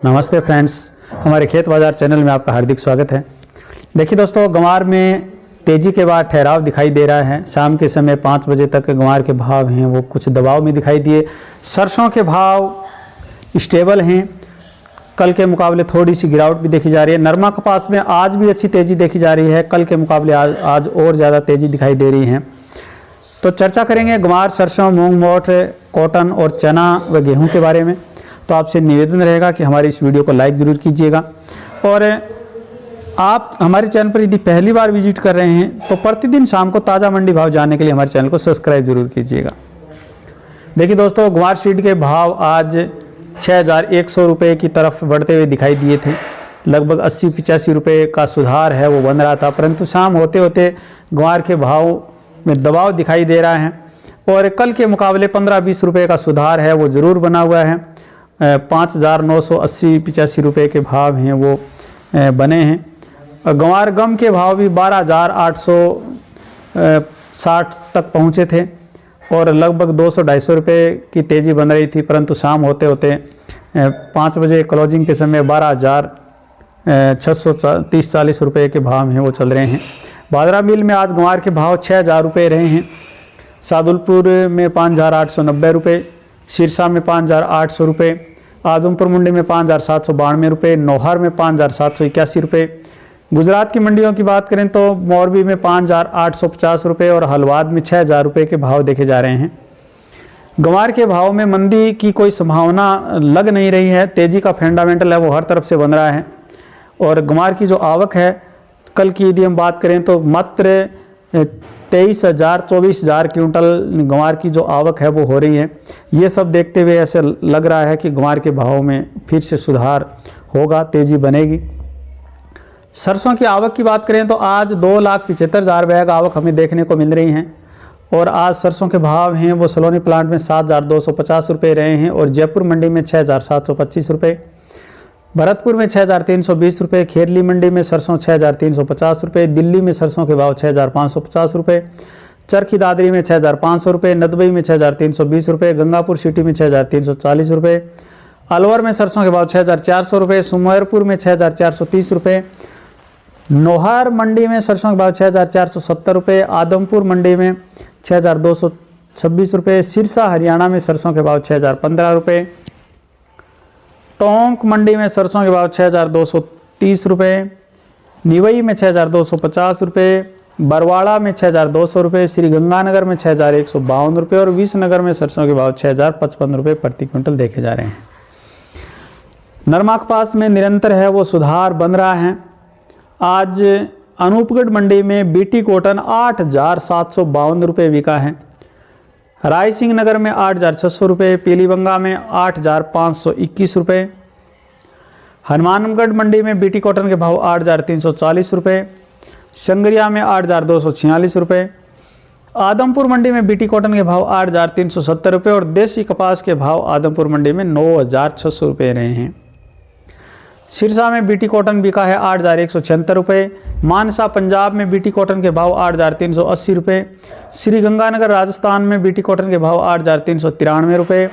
नमस्ते फ्रेंड्स, हमारे खेत बाजार चैनल में आपका हार्दिक स्वागत है। देखिए दोस्तों, गंवार में तेज़ी के बाद ठहराव दिखाई दे रहा है। शाम के समय 5 बजे तक गंवार के भाव हैं वो कुछ दबाव में दिखाई दिए। सरसों के भाव स्टेबल हैं, कल के मुकाबले थोड़ी सी गिरावट भी देखी जा रही है। नरमा कपास में आज भी अच्छी तेज़ी देखी जा रही है, कल के मुकाबले आज और ज़्यादा तेज़ी दिखाई दे रही है। तो चर्चा करेंगे गंवार, सरसों, मूंग, मोठ, कॉटन और चना व गेहूँ के बारे में। तो आपसे निवेदन रहेगा कि हमारी इस वीडियो को लाइक ज़रूर कीजिएगा, और आप हमारे चैनल पर यदि पहली बार विजिट कर रहे हैं तो प्रतिदिन शाम को ताज़ा मंडी भाव जानने के लिए हमारे चैनल को सब्सक्राइब जरूर कीजिएगा। देखिए दोस्तों, गंवार सीड के भाव आज 6100 रुपये की तरफ बढ़ते हुए दिखाई दिए थे। लगभग 80-85 रुपये का सुधार है वो बन रहा था, परंतु शाम होते होते गंवार के भाव में दबाव दिखाई दे रहा है, और कल के मुकाबले 15-20 रुपये का सुधार है वो ज़रूर बना हुआ है। 5980-85 रुपये के भाव हैं वो बने हैं। गंवार गम के भाव भी 12860 तक पहुँचे थे, और लगभग 200-250 रुपये की तेज़ी बन रही थी, परंतु शाम होते होते 5 बजे क्लोजिंग के समय 12630-40 रुपये के भाव हैं वो चल रहे हैं। बाजरा मिल में आज गंवार के भाव 6000 रुपये रहे हैं। सादुलपुर में 5890 रुपये, सिरसा में 5800 रुपये, आजमपुर मंडी में 5792 रुपये, नौहर में 5781 रुपये। गुजरात की मंडियों की बात करें तो मोरबी में 5850 रुपये और हलवाद में 6000 रुपये के भाव देखे जा रहे हैं। गंवार के भाव में मंदी की कोई संभावना लग नहीं रही है। तेज़ी का फंडामेंटल है वो हर तरफ से बन रहा है, और गंवार की जो आवक है कल की यदि हम बात करें तो मात्र 23,000-24,000 क्विंटल गंवार की जो आवक है वो हो रही है। ये सब देखते हुए ऐसे लग रहा है कि गंवार के भाव में फिर से सुधार होगा, तेज़ी बनेगी। सरसों की आवक की बात करें तो आज 2,75,000 बैग आवक हमें देखने को मिल रही हैं, और आज सरसों के भाव हैं वो सलोनी प्लांट में 7,250 रुपये रहे हैं, और जयपुर मंडी में 6,725 रुपये, भरतपुर में 6,320 रुपये, खेरली मंडी में सरसों 6,350 रुपये, दिल्ली में सरसों के भाव 6,550 रुपये, चरखी दादरी में 6,500 रुपये, नदबई में 6,320 रुपये, गंगापुर सिटी में 6,340 रुपये, अलवर में सरसों के भाव 6,400 रुपये, सुमेरपुर में 6,430 रुपये, नौहर मंडी में सरसों के भाव 6,470 रुपये, आदमपुर मंडी में 6,226 रुपये, सिरसा हरियाणा में सरसों के भाव 6,015 रुपये, टोंक मंडी में सरसों के भाव 6,230 रुपये, निवई में 6,250 रुपये, बरवाड़ा में 6,200 रुपये, श्रीगंगानगर में 6,152 रुपये, और विसनगर में सरसों के भाव 6,055 रुपये प्रति क्विंटल देखे जा रहे हैं। नरमा कपास में निरंतर है वो सुधार बन रहा है। आज अनूपगढ़ मंडी में बीटी कॉटन 8,752 रुपये बिका है, राय सिंह नगर में 8,600 रुपये, पीलीबंगा में 8,521 रुपये, हनुमानगढ़ मंडी में बीटी कॉटन के भाव 8,340 रुपये, संगरिया में 8,246 रुपये, आदमपुर मंडी में बीटी कॉटन के भाव 8,370 रुपये, और देसी कपास के भाव आदमपुर मंडी में 9,600 रुपये रहे हैं। सिरसा में बीटी कॉटन बिका है 8,176 रुपये, मानसा पंजाब में बीटी कॉटन के भाव 8,380 रुपये, श्रीगंगानगर राजस्थान में बीटी कॉटन के भाव 8,393 रुपये,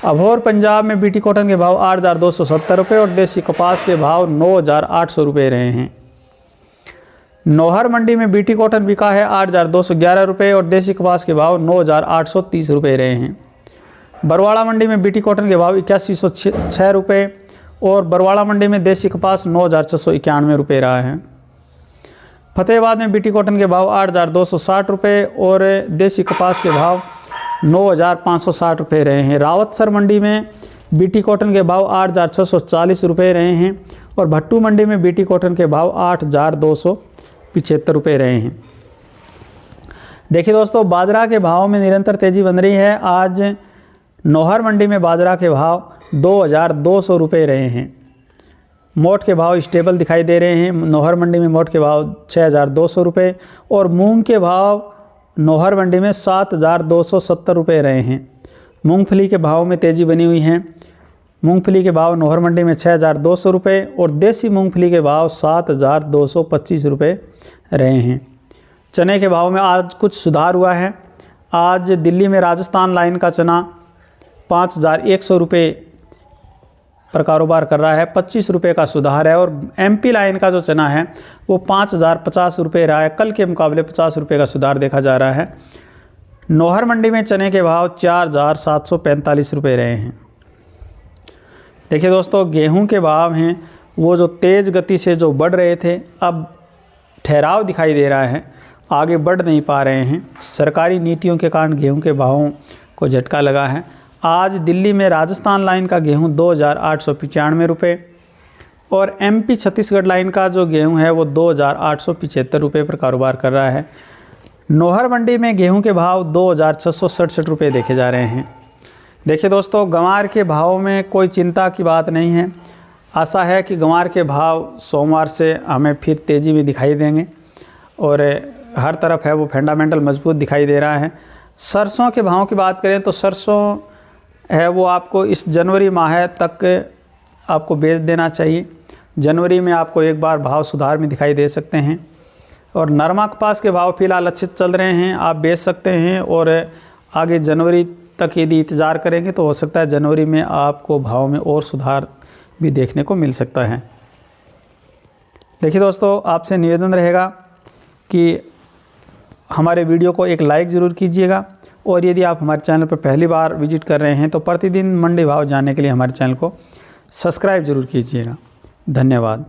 अभोर पंजाब में बीटी कॉटन के भाव 8,270 रुपये, और देसी कपास के भाव 9,800 रुपये रहे हैं। नौहर मंडी में बीटी कॉटन बिका है 8,211 रुपये, और देसी कपास के भाव 9,830 रुपये रहे हैं। बरवाड़ा मंडी में बीटी कॉटन के भाव 8106 रुपये, और बरवाड़ा मंडी में देसी कपास 9,691 रुपये रहा है। फतेहाबाद में बीटी कॉटन के भाव 8,260 रुपये, और देसी कपास के भाव 9,560 रुपये रहे हैं। रावतसर मंडी में बीटी कॉटन के भाव 8,640 रुपये रहे हैं, और भट्टू मंडी में बीटी कॉटन के भाव 8,275 रुपये रहे हैं। देखिए दोस्तों, बाजरा के भाव में निरंतर तेज़ी बन रही है। आज नौहर मंडी में बाजरा के भाव 2,200 रुपये रहे हैं। मोठ के भाव स्टेबल दिखाई दे रहे हैं। नौहर मंडी में मोठ के भाव 6,200 रुपये, और मूंग के भाव नौहर मंडी में 7,270 रुपये रहे हैं। मूंगफली के भाव में तेज़ी बनी हुई है। मूंगफली के भाव नौहर मंडी में 6,200 रुपये, और देसी मूंगफली के भाव 7,225 रुपये रहे हैं। चने के भाव में आज कुछ सुधार हुआ है। आज दिल्ली में राजस्थान लाइन का चना 5,100 रुपये पर कारोबार कर रहा है, 25 रुपये का सुधार है। और MP लाइन का जो चना है वो 5050 रुपये रहा है, कल के मुकाबले 50 रुपये का सुधार देखा जा रहा है। नौहर मंडी में चने के भाव 4745 रुपये रहे हैं। देखिए दोस्तों, गेहूं के भाव हैं वो जो तेज़ गति से जो बढ़ रहे थे, अब ठहराव दिखाई दे रहा है, आगे बढ़ नहीं पा रहे हैं। सरकारी नीतियों के कारण गेहूं के भावों को झटका लगा है। आज दिल्ली में राजस्थान लाइन का गेहूं 2895 रुपये और MP छत्तीसगढ़ लाइन का जो गेहूं है वो 2875 रुपये पर कारोबार कर रहा है। नौहर मंडी में गेहूं के भाव 2667 रुपये देखे जा रहे हैं। देखिए दोस्तों, गंवार के भाव में कोई चिंता की बात नहीं है। आशा है कि गंवार के भाव सोमवार से हमें फिर तेज़ी में दिखाई देंगे और हर तरफ है वो फंडामेंटल मजबूत दिखाई दे रहा है। सरसों के भाव की बात करें तो सरसों है वो आपको इस जनवरी माह तक आपको बेच देना चाहिए। जनवरी में आपको एक बार भाव सुधार में दिखाई दे सकते हैं। और नरमा कपास के भाव फिलहाल अच्छे चल रहे हैं, आप बेच सकते हैं। और आगे जनवरी तक यदि इंतज़ार करेंगे तो हो सकता है जनवरी में आपको भाव में और सुधार भी देखने को मिल सकता है। देखिए दोस्तों, आपसे निवेदन रहेगा कि हमारे वीडियो को एक लाइक ज़रूर कीजिएगा और यदि आप हमारे चैनल पर पहली बार विजिट कर रहे हैं तो प्रतिदिन मंडी भाव जानने के लिए हमारे चैनल को सब्सक्राइब ज़रूर कीजिएगा। धन्यवाद।